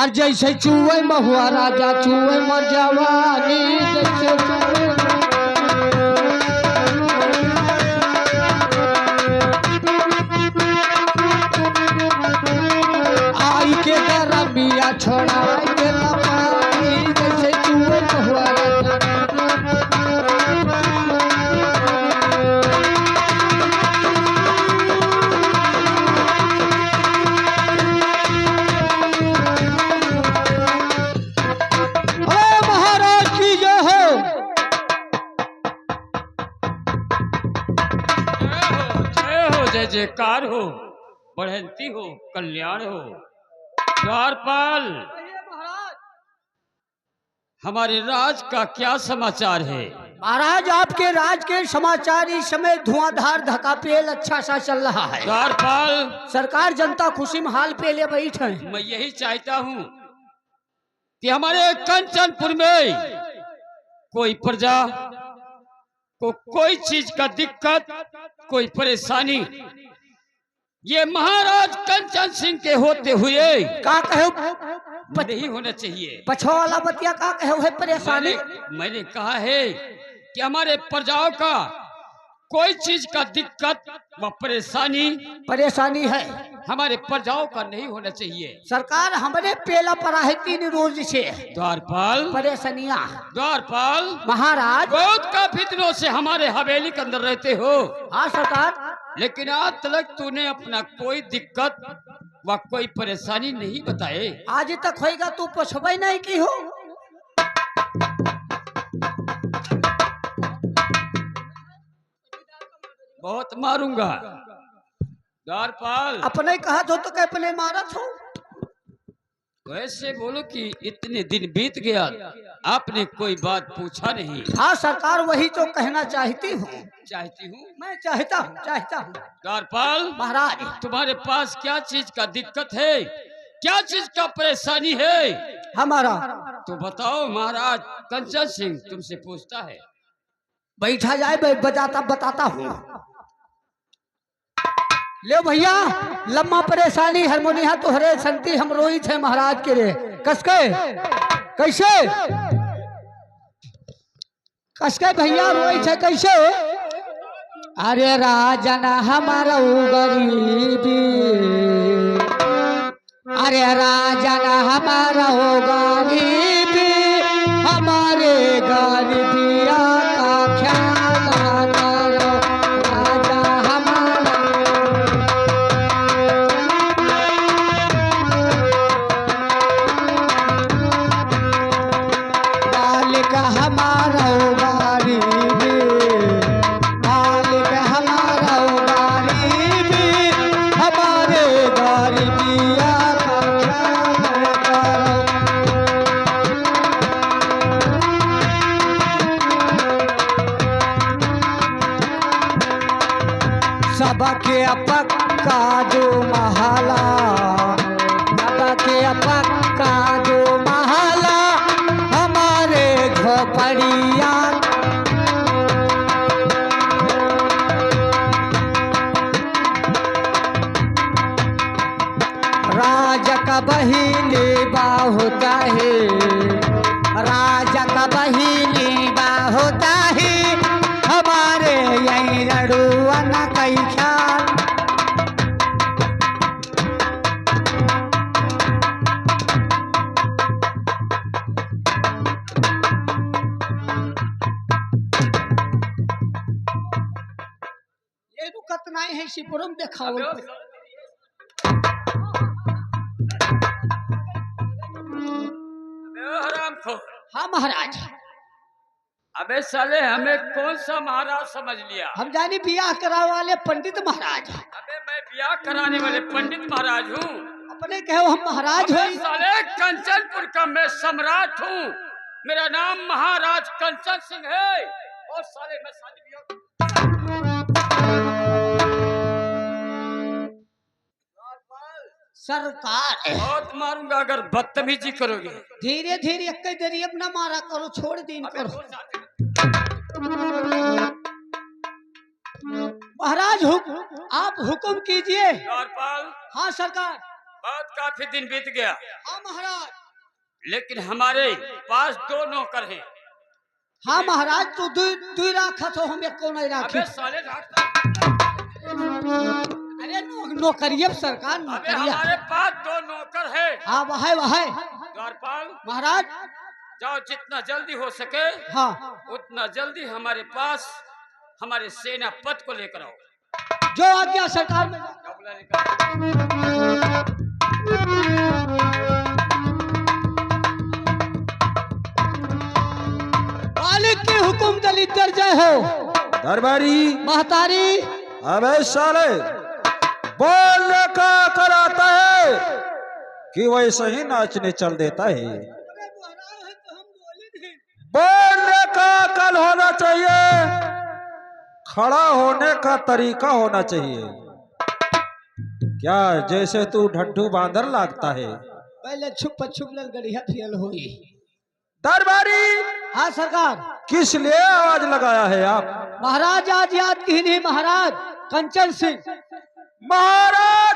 और जैसे चूहे महुआ राजा चूहे मर जवानी जैसे चूहे आई के गरमिया छोड़ा के लपानी जैसे चूहे महुआ राजा। जय जयकार हो, बढ़ंती हो, कल्याण हो। द्वारपाल, हमारे राज का क्या समाचार है? महाराज आपके राज के समाचार इस समय धुआंधार धकापेल अच्छा सा चल रहा है। द्वारपाल, सरकार जनता खुशी में हाल पे ले बैठे। मैं यही चाहता हूँ कि हमारे कंचनपुर में कोई प्रजा को कोई चीज का दिक्कत, कोई परेशानी ये महाराज कंचन सिंह के होते हुए का कहो नहीं होना चाहिए। पछो वाला बतिया का कहो है परेशानी। मैंने कहा है कि हमारे प्रजाओं का कोई चीज का दिक्कत व परेशानी है हमारे प्रजाओं का नहीं होना चाहिए। सरकार हमारे पेला पड़ा है 3 रोज से द्वारपाल, परेशानियां। द्वारपाल महाराज बहुत काफी दिनों से हमारे हवेली के अंदर रहते हो। हाँ सरकार, लेकिन आज तक तूने अपना कोई दिक्कत व कोई परेशानी नहीं बताए। आज तक होएगा तू पछबई नहीं की हो। बहुत मारूंगा। द्वारपाल, अपने कहा तो कह अपने मारा हो। वैसे बोलो कि इतने दिन बीत गया, आपने कोई बात पूछा नहीं। हाँ सरकार, वही तो कहना चाहती हूँ। मैं चाहता हूँ द्वारपाल महाराज, तुम्हारे पास क्या चीज का दिक्कत है, क्या चीज का परेशानी है हमारा तो बताओ। महाराज कंचन सिंह तुमसे पूछता है। बैठा जाए, बताता हूँ। ले भैया, लम्मा परेशानी हारमोनिया तोहरे संती हम रोई थे महाराज के रे कसके कैसे भैया रोई थे कैसे। अरे राजन हमारा गरीबी, अरे राजन हमारा गरीबी, हमारे गरीबिया का ख्याल करो राजा हमारा। मालिक हमारा गरीबी, मालिक हमारा गरीबी, हमारे गरीबिया का ख्याल करो। सबके पक्का जो महला, सबके पक्का जो महला, हमारे झोपड़िया। राजा का बहिनी होता है, राजा का बहिनी होता है, हमारे यही लड़ुआ न कई ख्याल। ये रुकत नहीं है, शिपुरम देखाओ। हाँ महाराज। अबे साले हमें कौन सा महाराज समझ लिया? हम जानी बियाह करा वाले पंडित महाराज। अबे मैं ब्याह कराने वाले पंडित महाराज हूँ। अपने कहो हम महाराज हो। साले कंचनपुर का मैं सम्राट हूँ। मेरा नाम महाराज कंचन सिंह है। और साले मैं शादी सरकार बहुत मारूंगा अगर बदतमीजी करोगे। धीरे धीरे एक देरी अपना मारा करो, छोड़ दिन करो। महाराज आप हुक्म कीजिए। द्वारपाल, हाँ सरकार। बहुत काफी दिन बीत गया, हाँ महाराज। लेकिन हमारे पास दो नौकर हैं। हाँ महाराज, तू दुई राखत हो, हम एको नहीं राखी। अबे साले रात, अरे नौकरिया सरकार, अबे नौकरिया। हमारे पास दो नौकर है। हाँ वह है द्वारपाल, महाराज। जाओ जितना जल्दी हो सके हाँ उतना जल्दी हमारे पास हमारे सेनापति को लेकर आओ। जो आज्ञा सरकार में। जाओ बुला लेकर आओ। मालिक की हुकुम दलित जय हो। दरबारी महतारी अबे साले बोलने का कराता है कि वैसे ही नाचने चल देता है। बोलने का कल होना चाहिए, खड़ा होने का तरीका होना चाहिए। क्या जैसे तू ढड्डू बांदर लगता है। पहले छुप छुप ललगड़िया थियल हुई। दरबारी हाँ सरकार। किस लिए आवाज लगाया है आप? महाराज आज याद की नहीं महाराज, कंचन सिंह। महाराज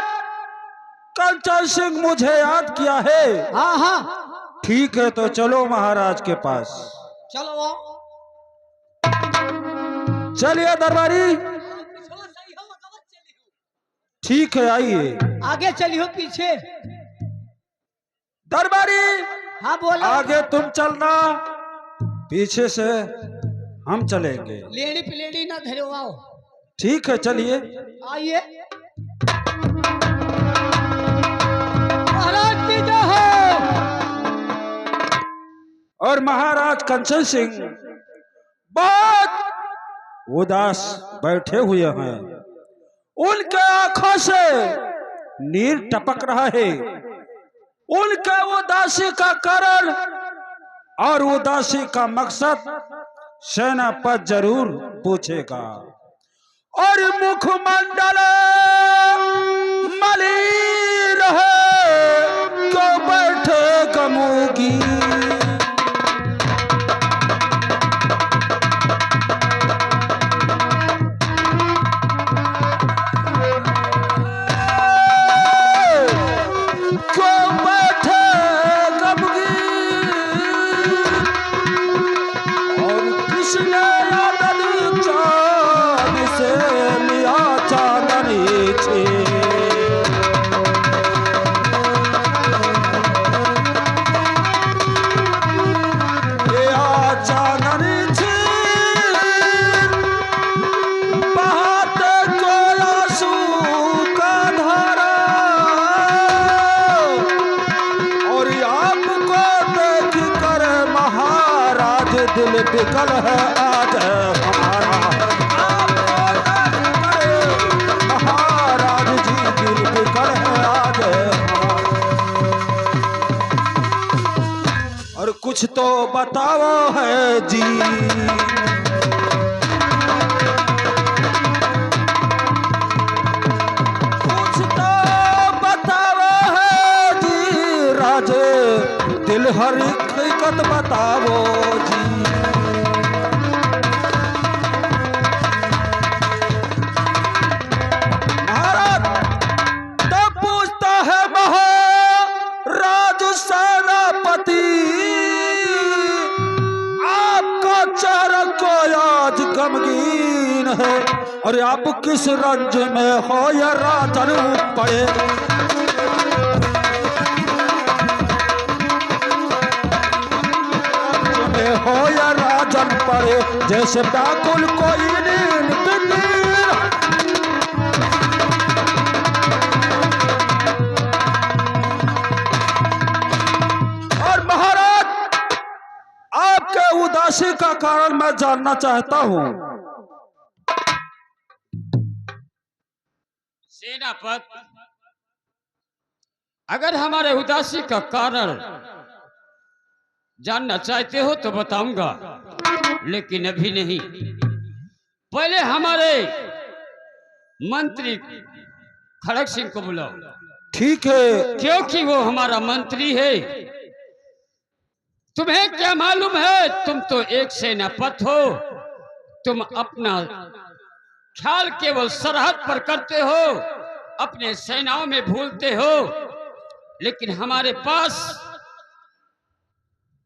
कंचन सिंह मुझे याद किया है। हाँ हाँ ठीक है तो चलो महाराज के पास। चलो आओ। चलिए दरबारी। ठीक है आइए। आगे चलियो पीछे। दरबारी हाँ बोलो। आगे तुम चलना, पीछे से हम चलेंगे। लेडी पिलेडी ना धरो, आओ। ठीक है चलिए। आइए। महाराज की जय हो। और महाराज कंचन सिंह बहुत उदास बैठे हुए हैं। उनके आंखों से नीर टपक रहा है। उनके उदासी का कारण और उदासी का मकसद सेनापति जरूर पूछेगा। और मुखमंडल मलिन है क्यों बैठे गमूगी। दिल बिकल है आज हमारा। महाराज जी दिल बिकल है आज हमारा। और कुछ तो बताओ है जी। कुछ तो बताओ है जी राजे, दिल हर हकीकत बताओ जी। महाराज तब पूछता है महाराज सेनापति, आपका चेहरा को आज गमगीन है और आप किस रंज में हो या राजन पड़े। हो या राजन पड़े जैसे डाकुल कोई नींद बिंदीर। और महाराज आपके उदासी का कारण मैं जानना चाहता हूं। सेनापति, अगर हमारे उदासी का कारण जानना चाहते हो तो बताऊंगा, लेकिन अभी नहीं। पहले हमारे मंत्री खड़ग सिंह को बुलाओ। ठीक है। क्योंकि वो हमारा मंत्री है। तुम्हें क्या मालूम है, तुम तो एक सेनापति हो। तुम अपना ख्याल केवल सरहद पर करते हो, अपने सेनाओं में भूलते हो। लेकिन हमारे पास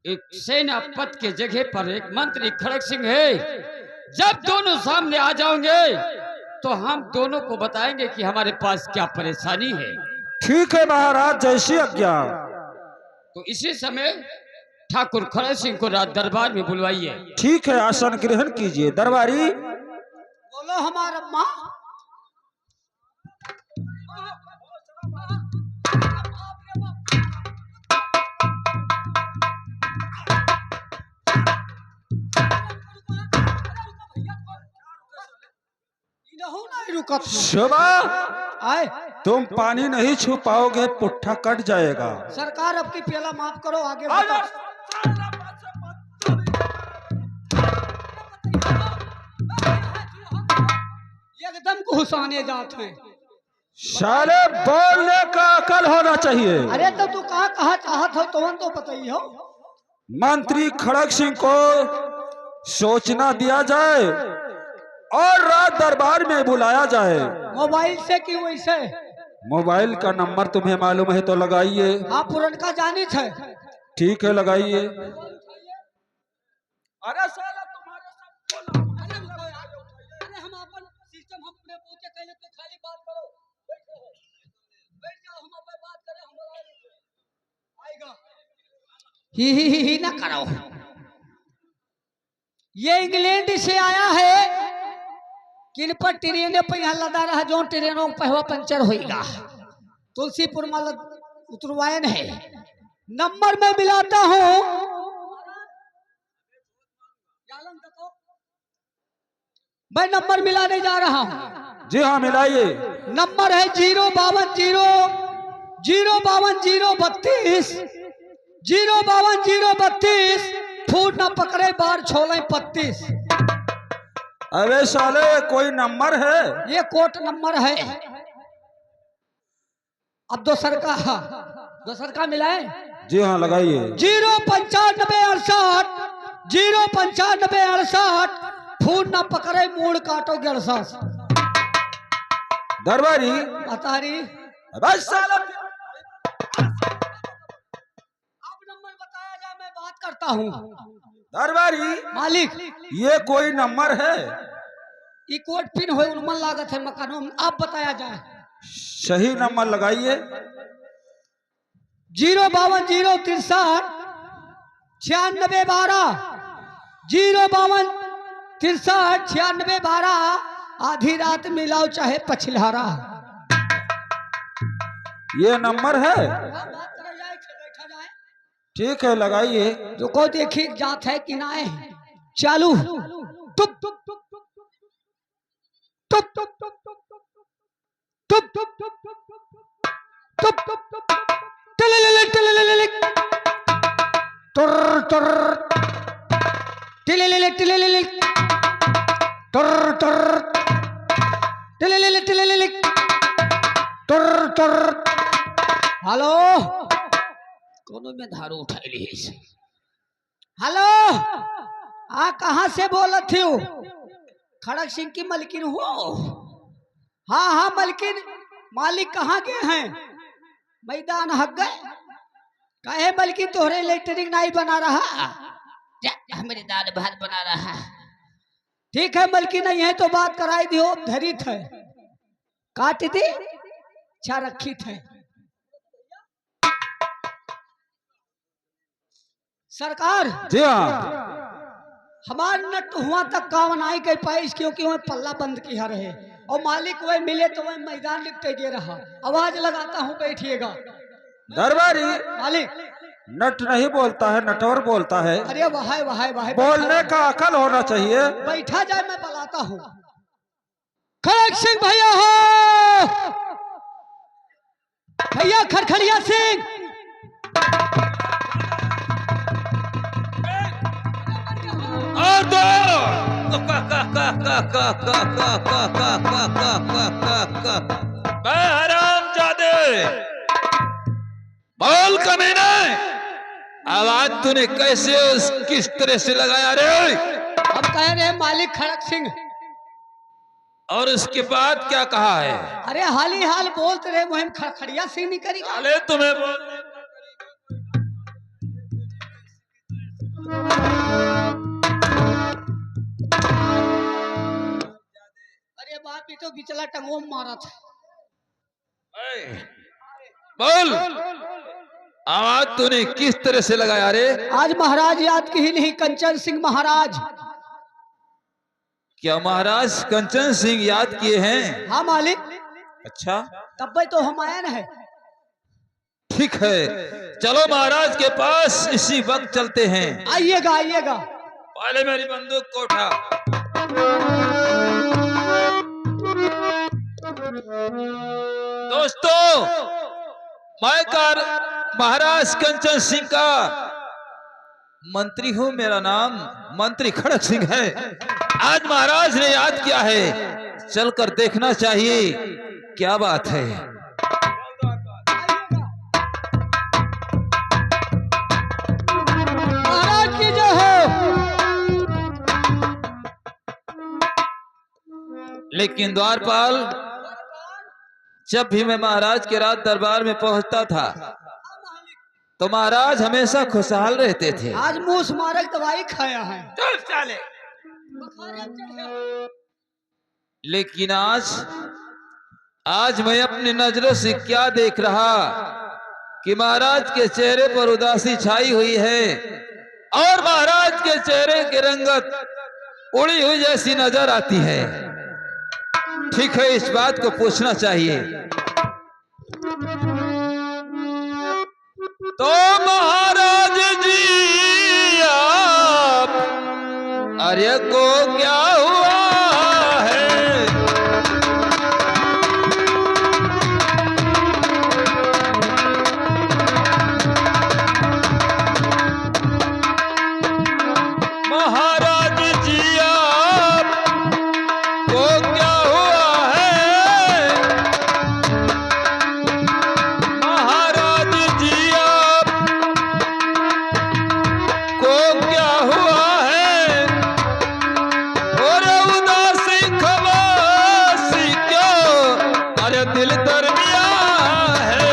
एक सेनापति के जगह पर एक मंत्री खड़ग सिंह है। जब दोनों सामने आ जाओगे तो हम दोनों को बताएंगे कि हमारे पास क्या परेशानी है। ठीक है महाराज, जैसी आज्ञा। तो इसी समय ठाकुर खड़ग सिंह को राज दरबार में बुलवाइए। ठीक है, आसन ग्रहण कीजिए। दरबारी बोलो हमारा माँ। शोभा, आए तुम पानी नहीं छू पाओगे, पुट्ठा कट जाएगा। सरकार, अब की प्याला माफ करो, आगे बढ़ो। एकदम घुसाने जाते हैं। साले बोलने का अकल होना चाहिए। अरे तो तू कहा चाहत हो तो बताइए हो। मंत्री खड़ग सिंह को सोचना दिया जाए और रात दरबार में बुलाया जाए। मोबाइल से कि वैसे? मोबाइल का नंबर तुम्हें मालूम है तो लगाइए। हाँ, पुरनका जानी थे। ठीक है, लगाइए। अरे साला तुम्हारे सब बोला। अरे हम अपन सिस्टम हम अपने पूछे कहले तो खाली बात करो। बैठ जाओ, हम अपन बात करें, हम आएगा। ही ना करो। ये इंग्लैंड से आया है। किन पर ट्रेन पे यहाँ लदा रहा, जो ट्रेनों का पहिवा पंचर होएगा। तुलसीपुर में उतरवायन है। नंबर में मिलाता हूँ। मैं नंबर मिलाने जा रहा हूँ। जी हाँ, मिलाइए। नंबर है 052 052 फूट ना पकड़े बार छोले 35। अबे साले, कोई नंबर है? ये कोट नंबर है। अब दोसर का मिलाए। जी हाँ, लगाइए। 09568 फूट ना पकड़े मूड काटो 68। दरबारी बता रही। बस साला, अब नंबर बताया जाए, मैं बात करता हूँ। दरबारी मालिक, ये कोई नंबर है? ये कोट पिन हो उन्मन लागत है मकानों में। आप बताया जाए। सही नंबर लगाइए। 052 93 12 052 93 12। आधी रात मिलाओ चाहे पछिलहारा। ये नंबर है? ठीक है, लगाइए। जो को देखी जात है कि ना है। चालू। तुप तुप तुप तुप तुप तुप तुप तुप तुप तुप तुप तुप तुप टिलिलिलिक तुर तुर टिलिलिलिक तुर तुर टिलिलिलिक तुर तुर। हेलो, कोनो में धारू उठा ली। हेलो, कहाँ से बोलत हो? खड़ग सिंह की मलकिन हो? हाँ मलकिन। मालिक कहाँ गए हैं? मैदान हक गए। कहे मलकिन तोहरे इलेक्ट्रिक नहीं बना रहा? मेरे दाल भात बना रहा। ठीक है मलकिन, नहीं है तो बात कराई दियो। धरी थे काट दी, अच्छा रखी थे। सरकार जी हाँ, हमार नट हुआ तक काम नहीं कर पाई, क्योंकि वह पल्ला बंद किया रहे और मालिक वह मिले तो वह मैदान लिपटे दे रहा। आवाज लगाता हूँ, बैठिएगा। दरबारी मालिक नट नहीं बोलता है, नटवर बोलता है। अरे वाह बोलने का अकल होना चाहिए। बैठा जाए, मैं बुलाता हूँ। खड़ग सिंह भैया हो, भैया खड़खड़िया सिंह। हरामजादे, बोल कमीने, आवाज तूने कैसे किस तरह से लगाया रे? अब कह रहे मालिक खड़ग सिंह। और उसके बाद क्या कहा है? अरे हाल ही हाल बोलते रहे मुहिम खड़खड़िया सिंह नहीं करी। अरे तुम्हें बोल अरे बाप ये तो बिचला टंगो मारा था। बोल, आवाज तूने किस तरह से लगाया रे? आज महाराज याद की ही नहीं, कंचन सिंह महाराज। क्या महाराज कंचन सिंह याद किए हैं? हाँ मालिक, अच्छा, तब भाई तो हम आए न है। ठीक है, चलो महाराज के पास इसी वक्त चलते हैं। आइएगा आइएगा। पहले मेरी बंदूक को उठा। दोस्तों, मैं कार महाराज कंचन सिंह का मंत्री हूं। मेरा नाम मंत्री खड़क सिंह है। आज महाराज ने याद किया है, चलकर देखना चाहिए क्या बात है। महाराज की जय हो। लेकिन द्वारपाल, जब भी मैं महाराज के राज दरबार में पहुंचता था तो महाराज हमेशा खुशहाल रहते थे। आज मूस मारक दवाई खाया है। चल चाले। लेकिन आज मैं अपनी नजरों से क्या देख रहा कि महाराज के चेहरे पर उदासी छाई हुई है और महाराज के चेहरे की रंगत उड़ी हुई जैसी नजर आती है। ठीक है, इस बात को पूछना चाहिए। तो महाराज जी, आप आर्य को क्या हुआ है? महाराज जी, आप को क्या हुआ है? महाराज जी, आप को क्या हुआ है? और उदासी खवासी क्यों? अरे दिल दरमिया है।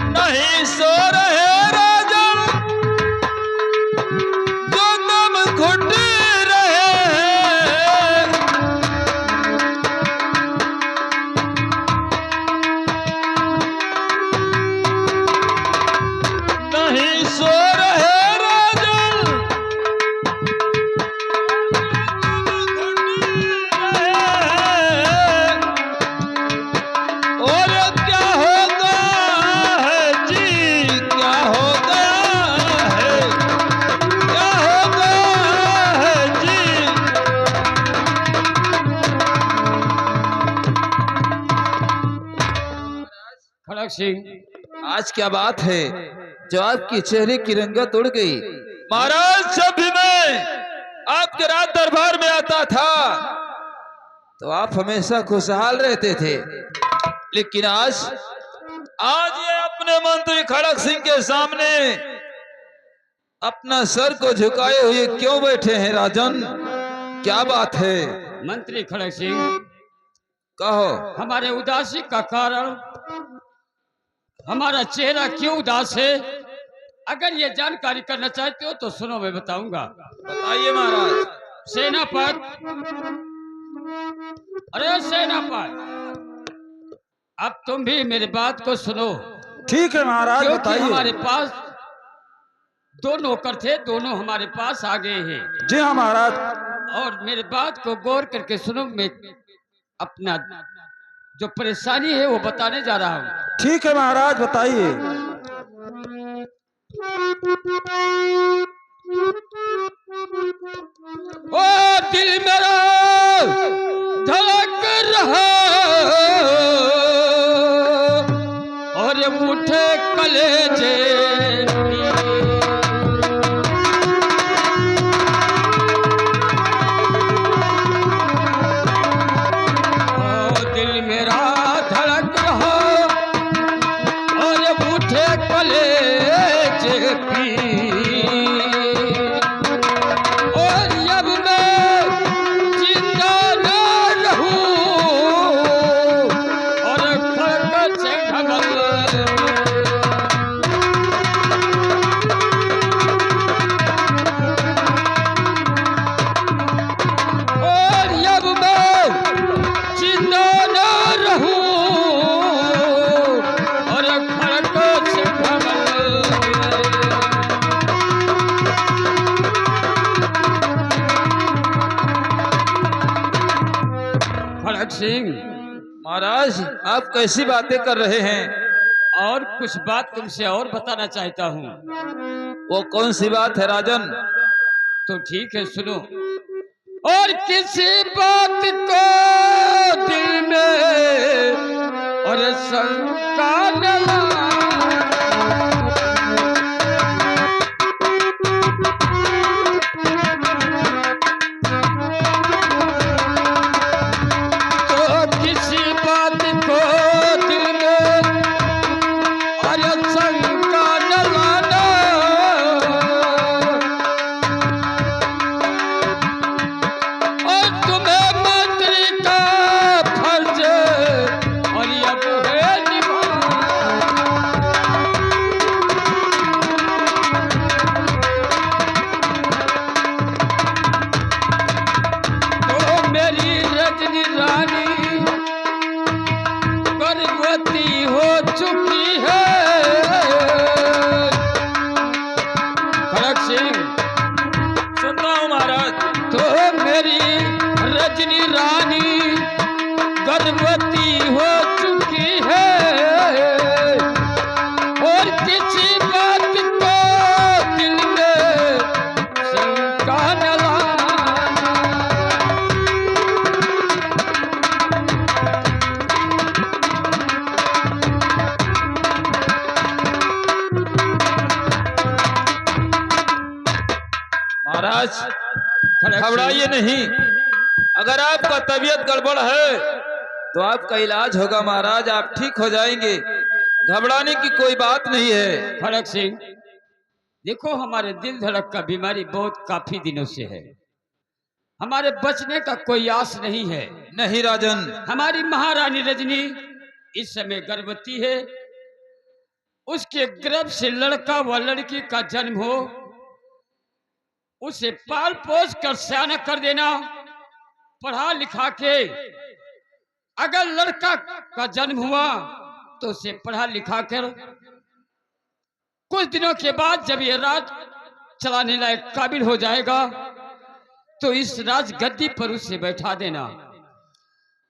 नहीं सो रहे राजन, जो दम घुट रहे हैं। नहीं सो रहे राजन, और क्या हो गया है जी? क्या हो गया है? क्या हो गया है जी? खड़क सिंह, आज क्या बात है जो आपके चेहरे की रंगत उड़ गई? महाराज, जब भी मैं आपके राज दरबार में आता था तो आप हमेशा खुशहाल रहते थे, लेकिन आज ये अपने मंत्री खड़क सिंह के सामने अपना सर को झुकाए हुए क्यों बैठे हैं राजन? क्या बात है? मंत्री खड़क सिंह, कहो। हमारे उदासी का कारण, हमारा चेहरा क्यों उदास है? अगर ये जानकारी करना चाहते हो तो सुनो, मैं बताऊंगा। बताइए महाराज। सेनापति, अरे सेनापति, अब तुम भी मेरी बात को सुनो। ठीक है महाराज, क्योंकि बताइए। हमारे पास दो नौकर थे, दोनों हमारे पास आ गए हैं। जी हाँ महाराज। और मेरी बात को गौर करके सुनो, मैं अपना जो परेशानी है वो बताने जा रहा हूँ। ठीक है महाराज, बताइए। ओ दिल मेरा धड़क रहा और उठे कलेजे, ओ दिल मेरा धड़क रहा और उठे कलेजे की खड़ग सिंह, महाराज आप कैसी बातें कर रहे हैं? और कुछ बात तुमसे और बताना चाहता हूँ। वो कौन सी बात है राजन? तो ठीक है, सुनो। और किसी बात को दिल में और शंका न लाना। तो किसी बात को दिल में और शंका न लाना। और तुम्हें मंत्री का फर्ज और अब है निभाना। तो मेरी रजनी रानी गर्भवती हो चुकी है। खड़ग सिंह, सुन रहा हूँ महाराज। तो मेरी रजनी रानी गर्भवती हो चुकी है। और किसी बात को दिल में शंका न लाना। महाराज खड़ग सिंह, घबराइए नहीं। अगर आपका तबीयत गड़बड़ है तो आपका इलाज होगा महाराज, आप ठीक हो जाएंगे। घबराने की कोई बात नहीं है। खड़ग सिंह, देखो हमारे दिल धड़क का बीमारी बहुत काफी दिनों से है। हमारे बचने का कोई आस नहीं है। नहीं राजन, हमारी महारानी रजनी इस समय गर्भवती है। उसके गर्भ से लड़का व लड़की का जन्म हो, उसे पाल पोस कर सयाना कर देना, पढ़ा लिखा के। अगर लड़का का जन्म हुआ तो उसे पढ़ा लिखा कर कुछ दिनों के बाद जब ये राज चलाने लायक काबिल हो जाएगा तो इस राज गद्दी पर उसे बैठा देना।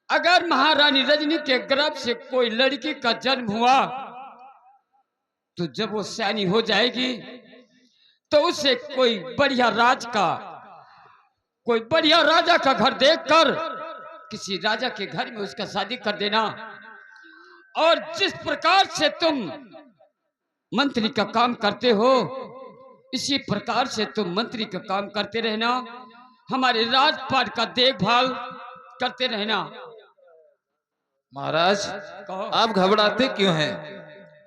अगर महारानी रजनी के गर्भ से कोई लड़की का जन्म हुआ तो जब वो सयानी हो जाएगी तो उसे कोई बढ़िया राजा का घर देखकर किसी राजा के घर में उसका शादी कर देना। और जिस प्रकार से तुम मंत्री का काम करते हो इसी प्रकार से तुम मंत्री का काम करते रहना, हमारे राजपाट का देखभाल करते रहना। महाराज कहो। आप घबराते क्यों हैं?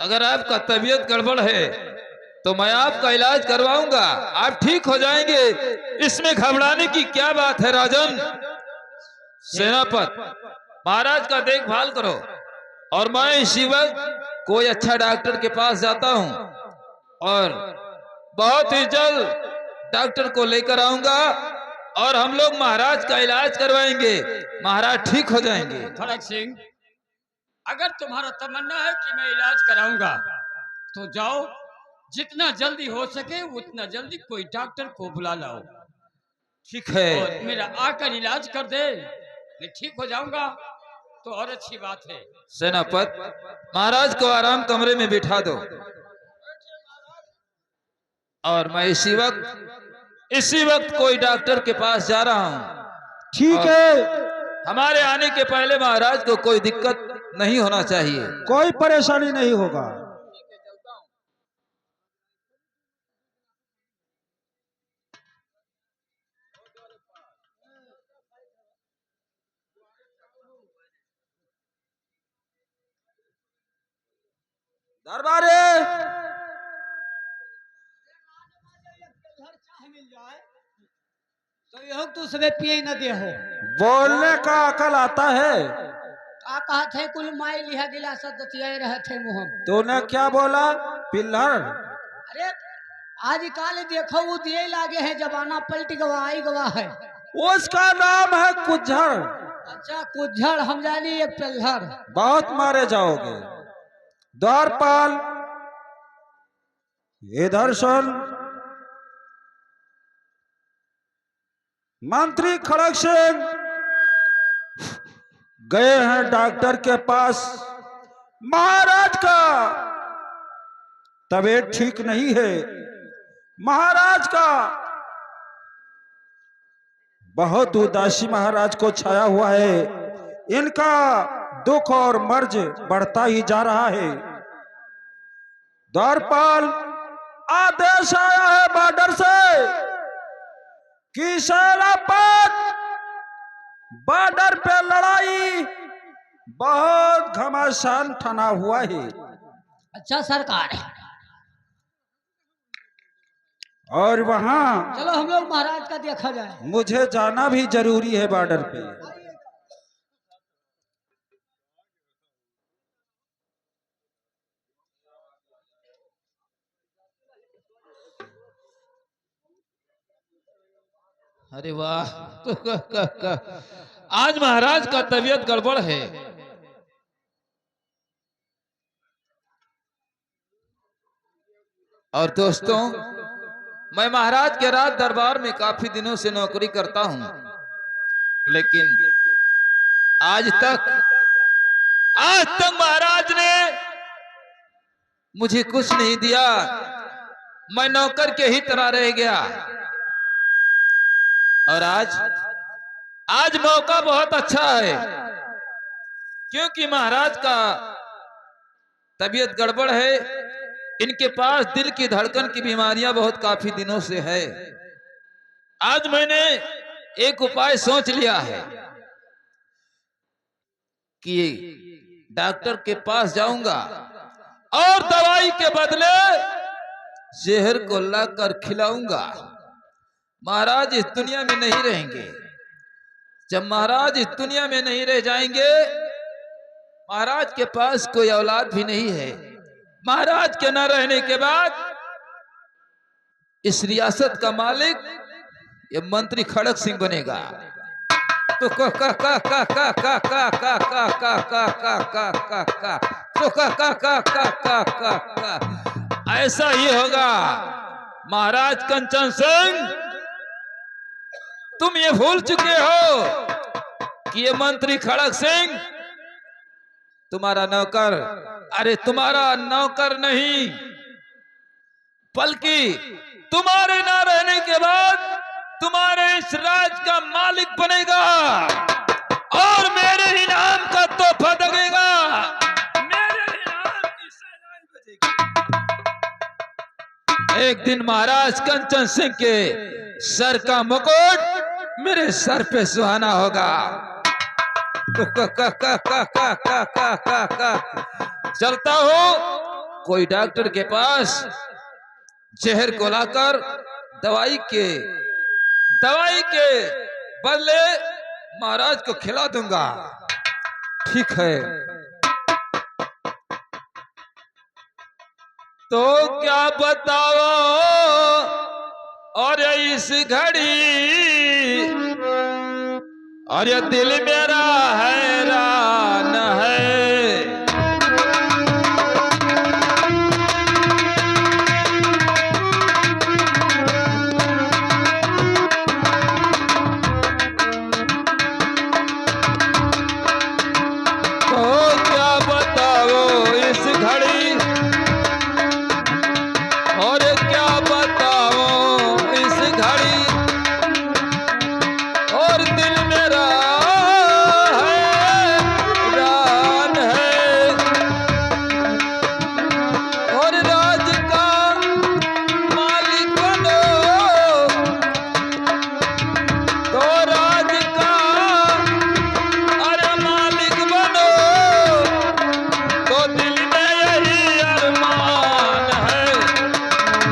अगर आपका तबीयत गड़बड़ है तो मैं आपका इलाज करवाऊंगा, आप ठीक हो जाएंगे। इसमें घबराने की क्या बात है राजन? सेनापति, महाराज का देखभाल करो और मैं इसी वक्त कोई अच्छा डॉक्टर के पास जाता हूं और बहुत ही जल्द डॉक्टर को लेकर आऊंगा और हम लोग महाराज का इलाज करवाएंगे। महाराज ठीक हो जाएंगे। खड़ग सिंह, अगर तुम्हारा तमन्ना है कि मैं इलाज कराऊंगा तो जाओ, जितना जल्दी हो सके उतना जल्दी कोई डॉक्टर को बुला लाओ। ठीक है। और मेरा आकर इलाज कर दे, मैं ठीक हो जाऊंगा तो और अच्छी बात है। सेनापति, महाराज को आराम कमरे में बिठा दो और मैं इसी वक्त कोई डॉक्टर के पास जा रहा हूं। ठीक है, हमारे आने के पहले महाराज को कोई दिक्कत नहीं होना चाहिए। कोई परेशानी नहीं होगा। दरबारे, तो यह तू सबे पिए न दे हो। बोलने का अकल आता है? का कहा थे कुल माई लिहा गिलास दतिया रहे थे मुँह। तूने क्या बोला? पिल्लर? अरे आजकल देखो वो दिए लागे हैं, जमाना पलट गवा आई गवा है। उसका नाम है कुज्झड़। अच्छा कुज्झड़, हम जानी एक पिल्लर। बहुत मारे जाओगे। द्वारपाल, इधर सुन। मंत्री खड़ग सिंह गए हैं डॉक्टर के पास। महाराज का तबीयत ठीक नहीं है। महाराज का बहुत उदासी महाराज को छाया हुआ है। इनका दुख और मर्ज बढ़ता ही जा रहा है। द्वारपाल आदेश आया है बॉर्डर से कि सेनापत बॉर्डर पे लड़ाई बहुत घमासान ठना हुआ है। अच्छा सरकार, और वहां चलो हम लोग महाराज का देखा जाए। मुझे जाना भी जरूरी है बॉर्डर पे। अरे वाह, आज महाराज का तबीयत गड़बड़ है। और दोस्तों, मैं महाराज के राज दरबार में काफी दिनों से नौकरी करता हूं, लेकिन आज तक महाराज ने मुझे कुछ नहीं दिया। मैं नौकर के ही तरह रह गया। और आज मौका बहुत अच्छा है, क्योंकि महाराज का तबीयत गड़बड़ है। इनके पास दिल की धड़कन की बीमारियां बहुत काफी दिनों से है। आज मैंने एक उपाय सोच लिया है कि डॉक्टर के पास जाऊंगा और दवाई के बदले जहर को लाकर खिलाऊंगा। महाराज इस दुनिया में नहीं रहेंगे। जब महाराज इस दुनिया में नहीं रह जाएंगे, महाराज के पास कोई औलाद भी नहीं है। महाराज के न रहने के बाद इस रियासत का मालिक ये मंत्री खड़क सिंह बनेगा। तो ऐसा ही होगा। महाराज कंचन सिंह, तुम ये भूल चुके हो कि ये मंत्री खड़क सिंह तुम्हारा नौकर, अरे तुम्हारा नौकर नहीं, बल्कि तुम्हारे ना रहने के बाद तुम्हारे इस राज का मालिक बनेगा और मेरे ही नाम का तोहफा दगेगा। मेरे ही नाम की सहनाई बजेगी। एक दिन महाराज कंचन सिंह के सर का मुकुट मेरे सर पे सुहाना होगा। चलता हूं कोई डॉक्टर के पास, जहर को लाकर दवाई के बदले महाराज को खिला दूंगा। ठीक है, तो क्या बताओ और इस घड़ी, और ये दिल मेरा हैरान है। तो क्या बताओ इस घड़ी, और क्या बताओ इस घड़ी, और दिल मेरा हैरान है। और राज का मालिक बनो, तो राज का अरे मालिक बनो, तो दिल में यही अरमान है।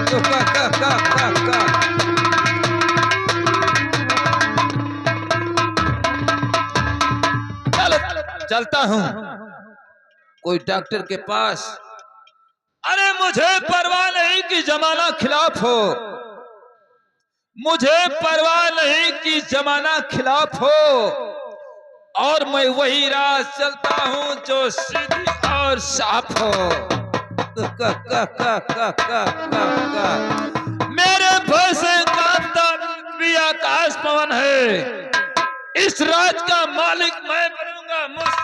तो का। चलता हूं कोई डॉक्टर के पास। अरे मुझे परवाह नहीं कि जमाना खिलाफ हो, मुझे परवाह नहीं कि जमाना खिलाफ हो, और मैं वही राह चलता हूं जो सीधी और साफ हो। मेरे भय से कांपता भी आकाश पवन है। इस राज का मालिक मैं बनूंगा, मुझसे